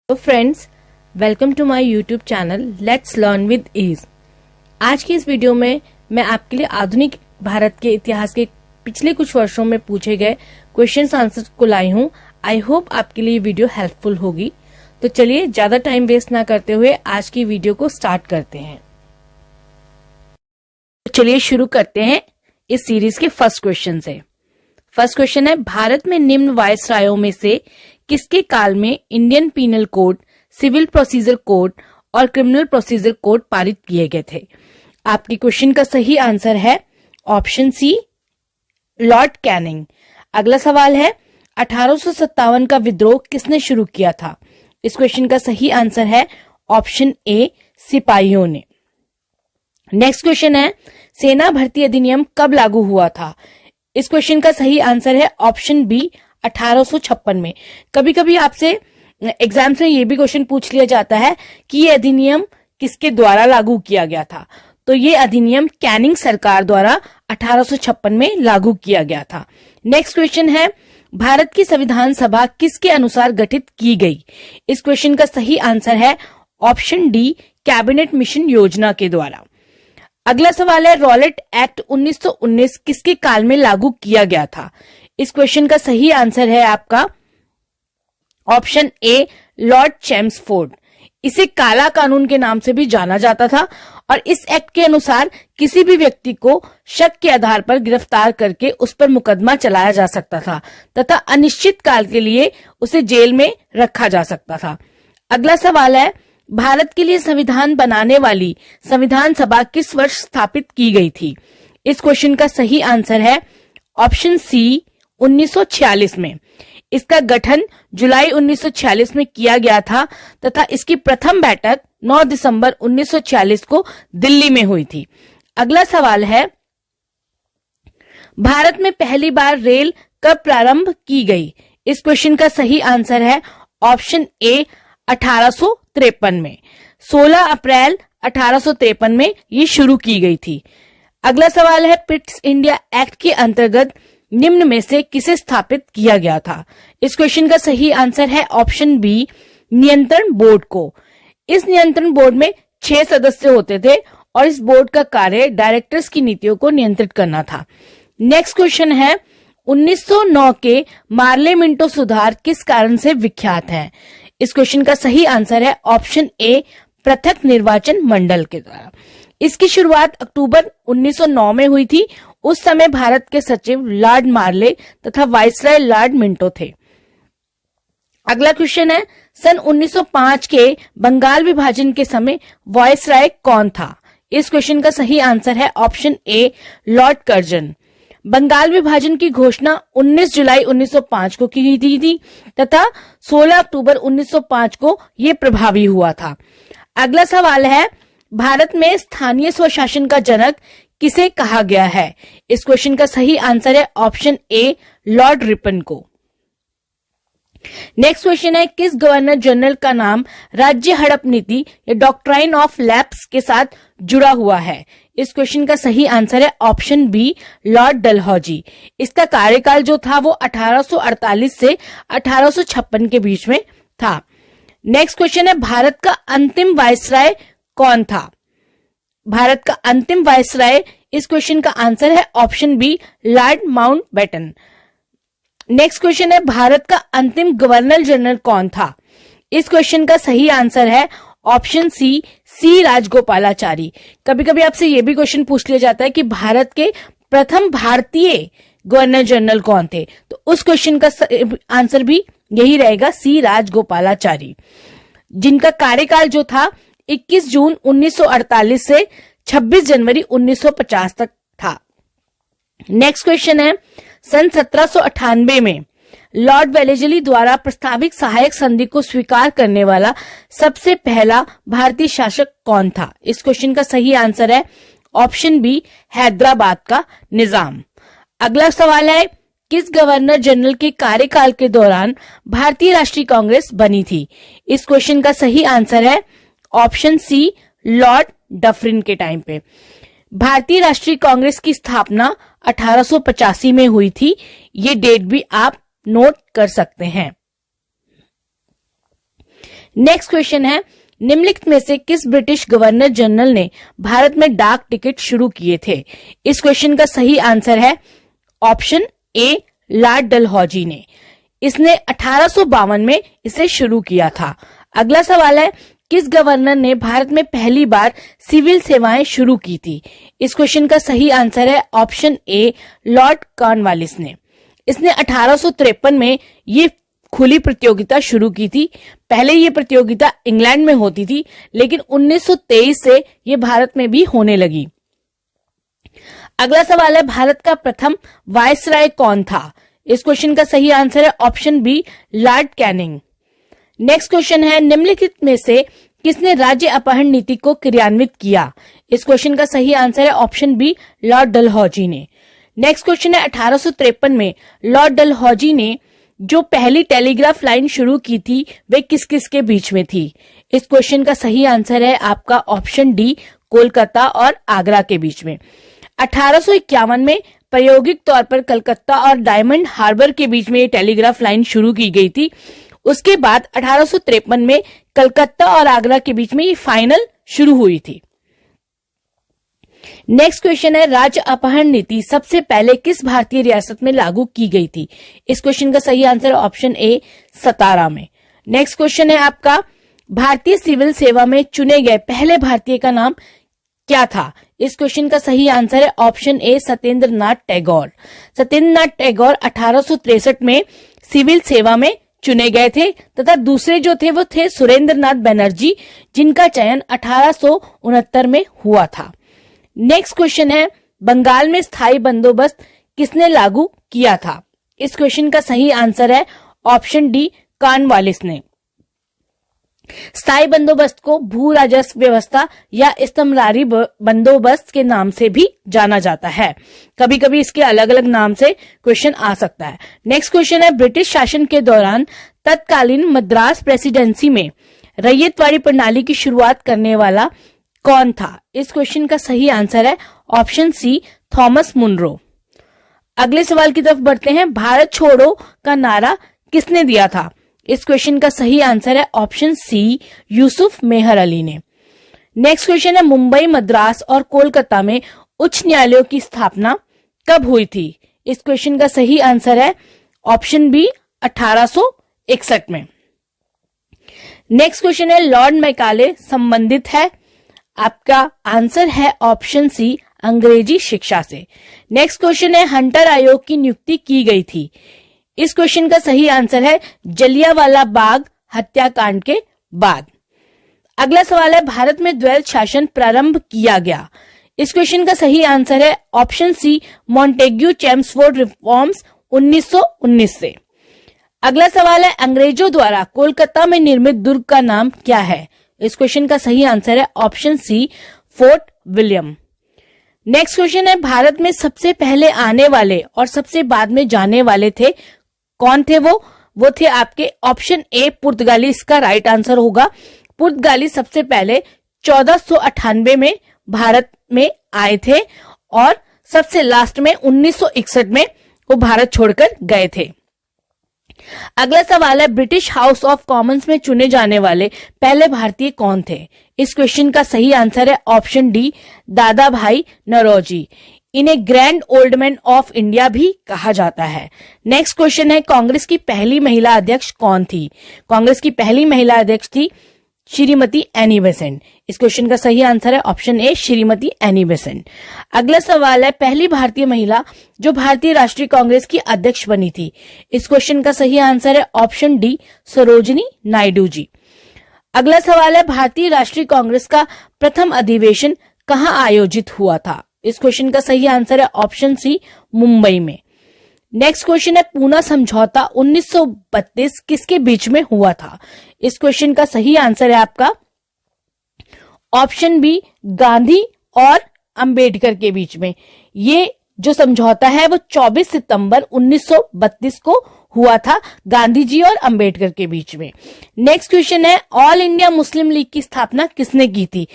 तो friends, welcome to my YouTube channel let's learn with ease. आज की इस वीडियो में मैं आपके लिए आधुनिक भारत के इतिहास के पिछले कुछ वर्षों में पूछे गए क्वेश्चंस आंसर्स को लाई हूँ। आई होप आपके लिए वीडियो हेल्पफुल होगी। तो चलिए ज्यादा टाइम वेस्ट ना करते हुए आज की वीडियो को स्टार्ट करते हैं। तो चलिए शुरू करते हैं इस सीरीज के फर्स्ट क्वेश्चन से। फर्स्ट क्वेश्चन है, भारत में निम्न वायसरायों में से किसके काल में Indian penal code, civil procedure code और क्रिमिनल प्रोसीजर कोड पारित किए गए थे? आपके क्वेश्चन का सही आंसर है ऑप्शन सी, लॉर्ड कैनिंग। अगला सवाल है, 1857 का विद्रोह किसने शुरू किया था? इस क्वेश्चन का सही आंसर है ऑप्शन ए, सिपाहियों ने। नेक्स्ट क्वेश्चन है, सेना भर्ती अधिनियम कब लागू हुआ था? इस क्वेश्चन का सही आंसर है ऑप्शन बी, 1856 में। कभी कभी आपसे एग्जाम में ये भी क्वेश्चन पूछ लिया जाता है कि ये अधिनियम किसके द्वारा लागू किया गया था। तो ये अधिनियम कैनिंग सरकार द्वारा 1856 में लागू किया गया था। नेक्स्ट क्वेश्चन है, भारत की संविधान सभा किसके अनुसार गठित की गई? इस क्वेश्चन का सही आंसर है ऑप्शन डी, कैबिनेट मिशन योजना के द्वारा। अगला सवाल है, रॉलेट एक्ट 1919 किसके काल में लागू किया गया था? इस क्वेश्चन का सही आंसर है आपका ऑप्शन ए, लॉर्ड चेम्सफोर्ड। इसे काला कानून के नाम से भी जाना जाता था और इस एक्ट के अनुसार किसी भी व्यक्ति को शक के आधार पर गिरफ्तार करके उस पर मुकदमा चलाया जा सकता था तथा अनिश्चित काल के लिए उसे जेल में रखा जा सकता था। अगला सवाल है, भारत के लिए संविधान बनाने वाली संविधान सभा किस वर्ष स्थापित की गई थी? इस क्वेश्चन का सही आंसर है ऑप्शन सी, 1946 में। इसका गठन जुलाई 1946 में किया गया था तथा इसकी प्रथम बैठक 9 दिसंबर 1946 को दिल्ली में हुई थी। अगला सवाल है, भारत में पहली बार रेल कब प्रारंभ की गई? इस क्वेश्चन का सही आंसर है ऑप्शन ए, 1853 में। 16 अप्रैल 1853 में ये शुरू की गई थी। अगला सवाल है, पिट्स इंडिया एक्ट के अंतर्गत निम्न में से किसे स्थापित किया गया था? इस क्वेश्चन का सही आंसर है ऑप्शन बी, नियंत्रण बोर्ड को। इस नियंत्रण बोर्ड में 6 सदस्य होते थे और इस बोर्ड का कार्य डायरेक्टर्स की नीतियों को नियंत्रित करना था। नेक्स्ट क्वेश्चन है, 1909 के मार्ले मिंटो सुधार किस कारण से विख्यात है? इस क्वेश्चन का सही आंसर है ऑप्शन ए, पृथक निर्वाचन मंडल के द्वारा। इसकी शुरुआत अक्टूबर 1909 में हुई थी। उस समय भारत के सचिव लॉर्ड मार्ले तथा वाइसराय लॉर्ड मिंटो थे। अगला क्वेश्चन है, सन 1905 के बंगाल विभाजन के समय वाइसराय कौन था? इस क्वेश्चन का सही आंसर है option A, Lord Curzon. Bengal विभाजन की घोषणा 19 जुलाई 1905 को की गई थी तथा 16 अक्टूबर 1905 को यह प्रभावी हुआ था। अगला सवाल है, भारत में स्थानीय स्वशासन का जनक किसे कहा गया है? इस क्वेश्चन का सही आंसर है ऑप्शन ए, लॉर्ड रिपन को। नेक्स्ट क्वेश्चन है, किस गवर्नर जनरल का नाम राज्य हड़प नीति या डॉक्ट्राइन ऑफ लैप्स के साथ जुड़ा हुआ है? इस क्वेश्चन का सही आंसर है ऑप्शन बी, लॉर्ड डलहौजी। इसका कार्यकाल जो था वो 1848 से 1856 के बीच में था। नेक्स्ट क्वेश्चन है, भारत का अंतिम वायसराय कौन था? भारत का अंतिम वायसराय, इस क्वेश्चन का आंसर है option B, Lord Mountbatten. Next question है, भारत का अंतिम गवर्नर जनरल कौन था? इस क्वेश्चन का सही आंसर है ऑप्शन सी, सी राजगोपालाचारी। कभी कभी आपसे ये भी क्वेश्चन पूछ लिया जाता है कि भारत के प्रथम भारतीय गवर्नर जनरल कौन थे? तो उस क्वेश्चन का आंसर भी यही रहेगा, सी राजगोपालाचारी, जिनका कार्यकाल जो था 21 जून 1948 से 26 जनवरी 1950 तक था। नेक्स्ट क्वेश्चन है, सन 1798 में लॉर्ड वेलेस्ली द्वारा प्रस्तावित सहायक संधि को स्वीकार करने वाला सबसे पहला भारतीय शासक कौन था? इस क्वेश्चन का सही आंसर है ऑप्शन बी, हैदराबाद का निजाम। अगला सवाल है, किस गवर्नर जनरल के कार्यकाल के दौरान भारतीय राष्ट्रीय कांग्रेस बनी थी? इस क्वेश्चन का सही आंसर है ऑप्शन सी, लॉर्ड डफरिन के टाइम पे। भारतीय राष्ट्रीय कांग्रेस की स्थापना 1885 में हुई थी। ये डेट भी आप नोट कर सकते हैं। नेक्स्ट क्वेश्चन है, निम्नलिखित में से किस ब्रिटिश गवर्नर जनरल ने भारत में डाक टिकट शुरू किए थे? इस क्वेश्चन का सही आंसर है ऑप्शन ए, लॉर्ड डलहौजी ने। इसने 1852 में इसे शुरू किया था। अगला सवाल है, किस गवर्नर ने भारत में पहली बार सिविल सेवाएं शुरू की थी? इस क्वेश्चन का सही आंसर है ऑप्शन ए, लॉर्ड कॉर्नवालिस ने। इसने 1853 में ये खुली प्रतियोगिता शुरू की थी। पहले ये प्रतियोगिता इंग्लैंड में होती थी, लेकिन 1923 से ये भारत में भी होने लगी। अगला सवाल है, भारत का प्रथम वायसराय कौन था? इस क्वेश्चन का सही आंसर है option B, Lord Canning. Next question है, निम्नलिखित में से किसने राज्य अपहरण नीति को क्रियान्वित किया? इस क्वेश्चन का सही आंसर है ऑप्शन बी, लॉर्ड डलहौजी ने। नेक्स्ट क्वेश्चन है, 1853 में लॉर्ड डलहौजी ने जो पहली टेलीग्राफ लाइन शुरू की थी वे किस किस के बीच में थी? इस क्वेश्चन का सही आंसर है आपका ऑप्शन डी, कोलकाता और आगरा के बीच में। 1851 में प्रायोगिक तौर पर कलकत्ता और डायमंड हार्बर के बीच में ये टेलीग्राफ लाइन शुरू की गई थी। उसके बाद 1853 में कलकत्ता और आगरा के बीच में ये फाइनल शुरू हुई थी। नेक्स्ट क्वेश्चन है, राज्य अपहरण नीति सबसे पहले किस भारतीय रियासत में लागू की गई थी? इस क्वेश्चन का सही आंसर ऑप्शन ए, सतारा में। नेक्स्ट क्वेश्चन है आपका, भारतीय सिविल सेवा में चुने गए पहले भारतीय का नाम क्या था? इस क्वेश्चन का सही आंसर है ऑप्शन ए, सत्येंद्र नाथ टैगोर। सत्येंद्र नाथ टैगोर 1863 में सिविल सेवा में चुने गए थे तथा दूसरे जो थे वो थे सुरेंद्र नाथ बनर्जी, जिनका चयन 1869 में हुआ था। नेक्स्ट क्वेश्चन है, बंगाल में स्थायी बंदोबस्त किसने लागू किया था? इस क्वेश्चन का सही आंसर है ऑप्शन डी, कॉर्नवालिस ने। स्थायी बंदोबस्त को भू राजस्व व्यवस्था या स्तंभरारी बंदोबस्त के नाम से भी जाना जाता है। कभी कभी इसके अलग अलग नाम से क्वेश्चन आ सकता है। नेक्स्ट क्वेश्चन है, ब्रिटिश शासन के दौरान तत्कालीन मद्रास प्रेसिडेंसी में रैयतवाड़ी प्रणाली की शुरुआत करने वाला कौन था? इस क्वेश्चन का सही आंसर है ऑप्शन सी, थॉमस मुनरो। अगले सवाल की तरफ बढ़ते हैं, भारत छोड़ो का नारा किसने दिया था? इस क्वेश्चन का सही आंसर है ऑप्शन सी, यूसुफ मेहर अली ने। नेक्स्ट क्वेश्चन है, मुंबई, मद्रास और कोलकाता में उच्च न्यायालयों की स्थापना कब हुई थी? इस क्वेश्चन का सही आंसर है ऑप्शन बी, 1861 में। नेक्स्ट क्वेश्चन है, लॉर्ड मैकाले संबंधित है? आपका आंसर है ऑप्शन सी, अंग्रेजी शिक्षा से। नेक्स्ट क्वेश्चन है, हंटर आयोग की नियुक्ति की गई थी? इस क्वेश्चन का सही आंसर है जलियांवाला बाग हत्याकांड के बाद। अगला सवाल है, भारत में द्वैध शासन प्रारंभ किया गया? इस क्वेश्चन का सही आंसर है option C, Montagu Chelmsford reforms 1919 से। अगला सवाल है, अंग्रेजों द्वारा कोलकाता में निर्मित दुर्ग का नाम क्या है? इस क्वेश्चन का सही आंसर है option C, Fort William. Next question है, भारत में सबसे पहले आने वाले और सबसे बाद में जाने वाले थे कौन थे? वो थे आपके ऑप्शन ए, पुर्तगाली इसका राइट आंसर होगा। पुर्तगाली सबसे पहले 1498 में भारत में आए थे और सबसे लास्ट में 1961 में वो भारत छोड़कर गए थे। अगला सवाल है, ब्रिटिश हाउस ऑफ कॉमन्स में चुने जाने वाले पहले भारतीय कौन थे? इस क्वेश्चन का सही आंसर है ऑप्शन डी, दादा भाई नौरोजी। इन्हें grand old man of India भी कहा जाता है। नेक्स्ट क्वेश्चन है, कांग्रेस की पहली महिला अध्यक्ष कौन थी? कांग्रेस की पहली महिला अध्यक्ष थी श्रीमती एनी बेसेंट। इस क्वेश्चन का सही आंसर है ऑप्शन ए, श्रीमती एनी बेसेंट। अगला सवाल है, पहली भारतीय महिला जो भारतीय राष्ट्रीय कांग्रेस की अध्यक्ष बनी थी? इस क्वेश्चन का सही आंसर है ऑप्शन डी, सरोजिनी नायडू जी। अगला सवाल है, भारतीय राष्ट्रीय कांग्रेस का प्रथम अधिवेशन कहां आयोजित हुआ था? इस क्वेश्चन का सही आंसर है ऑप्शन सी, मुंबई में। नेक्स्ट क्वेश्चन है, पूना समझौता 1932 किसके बीच में हुआ था? इस क्वेश्चन का सही आंसर है आपका ऑप्शन बी, गांधी और अंबेडकर के बीच में। ये जो समझौता है वो 24 सितंबर 1932 को हुआ था, गांधी जी और अंबेडकर के बीच में। नेक्स्ट क्वेश्चन है, ऑल इंडिया मुस्लिम लीग की स्थापना किसने की थी?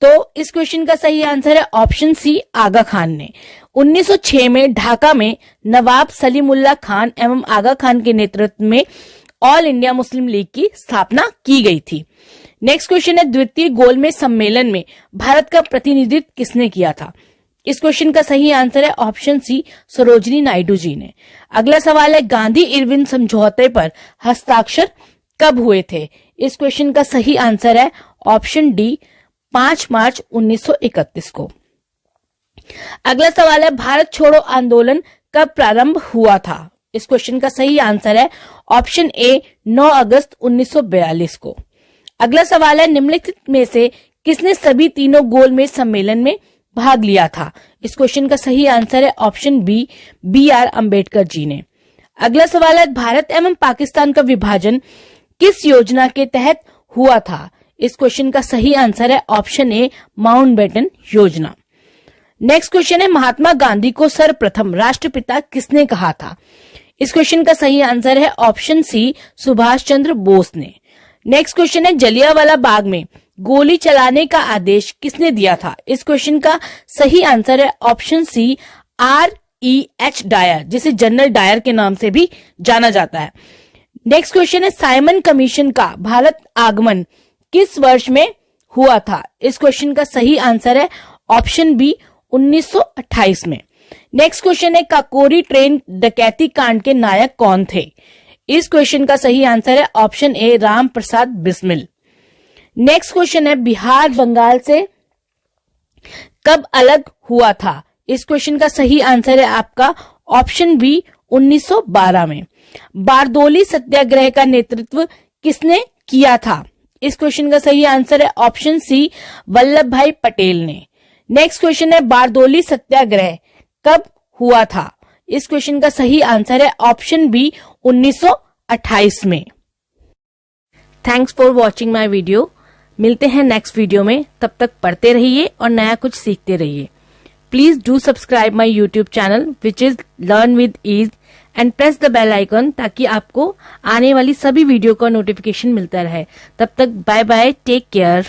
तो इस क्वेश्चन का सही आंसर है ऑप्शन सी, आगा खान ने। 1906 में ढाका में नवाब सलीमुल्लाह खान एवं आगा खान के नेतृत्व में ऑल इंडिया मुस्लिम लीग की स्थापना की गई थी। नेक्स्ट क्वेश्चन है द्वितीय गोलमेज सम्मेलन में भारत का प्रतिनिधित्व किसने किया था? इस क्वेश्चन का सही आंसर है ऑप्शन सी, सरोजिनी नायडू जी ने। अगला सवाल है गांधी इरविन समझौते पर हस्ताक्षर कब हुए थे? इस क्वेश्चन का सही आंसर है ऑप्शन डी, 5 मार्च 1931 को। अगला सवाल है भारत छोड़ो आंदोलन कब प्रारंभ हुआ था? इस क्वेश्चन का सही आंसर है ऑप्शन ए, 9 अगस्त 1942 को। अगला सवाल है निम्नलिखित में से किसने सभी तीनों गोलमेज सम्मेलन में भाग लिया था? इस क्वेश्चन का सही आंसर है option B, BR Ambedkar ji ने। अगला सवाल है भारत एवं पाकिस्तान का विभाजन किस योजना के तहत हुआ था? इस क्वेश्चन का सही आंसर है ऑप्शन ए, माउंटबेटन योजना। नेक्स्ट क्वेश्चन है महात्मा गांधी को सर्वप्रथम राष्ट्रपिता किसने कहा था? इस क्वेश्चन का सही आंसर है ऑप्शन सी, सुभाष चंद्र बोस ने। नेक्स्ट क्वेश्चन है जलियांवाला बाग में गोली चलाने का आदेश किसने दिया था? इस क्वेश्चन का सही आंसर है ऑप्शन सी, REH डायर, जिसे जनरल डायर के नाम से भी जाना जाता है। नेक्स्ट क्वेश्चन है साइमन कमीशन का भारत आगमन किस वर्ष में हुआ था? इस क्वेश्चन का सही आंसर है ऑप्शन बी, 1928 में। नेक्स्ट क्वेश्चन है काकोरी ट्रेन डकैती कांड के नायक कौन थे? इस क्वेश्चन का सही आंसर है ऑप्शन ए, राम प्रसाद बिस्मिल। नेक्स्ट क्वेश्चन है बिहार बंगाल से कब अलग हुआ था? इस क्वेश्चन का सही आंसर है आपका ऑप्शन बी, 1912 में। बारदोली सत्याग्रह का नेतृत्व किसने किया था? इस क्वेश्चन का सही आंसर है ऑप्शन सी, वल्लभ भाई पटेल ने। नेक्स्ट क्वेश्चन है बारदोली सत्याग्रह कब हुआ था? इस क्वेश्चन का सही आंसर है ऑप्शन बी, 1928 में। Thanks for watching my video. मिलते हैं नेक्स्ट वीडियो में, तब तक पढ़ते रहिए और नया कुछ सीखते रहिए। Please do subscribe my YouTube channel which is learn with ease and press the bell icon ताकि आपको आने वाली सभी वीडियो का नोटिफिकेशन मिलता रहे। तब तक बाय बाय, टेक केयर।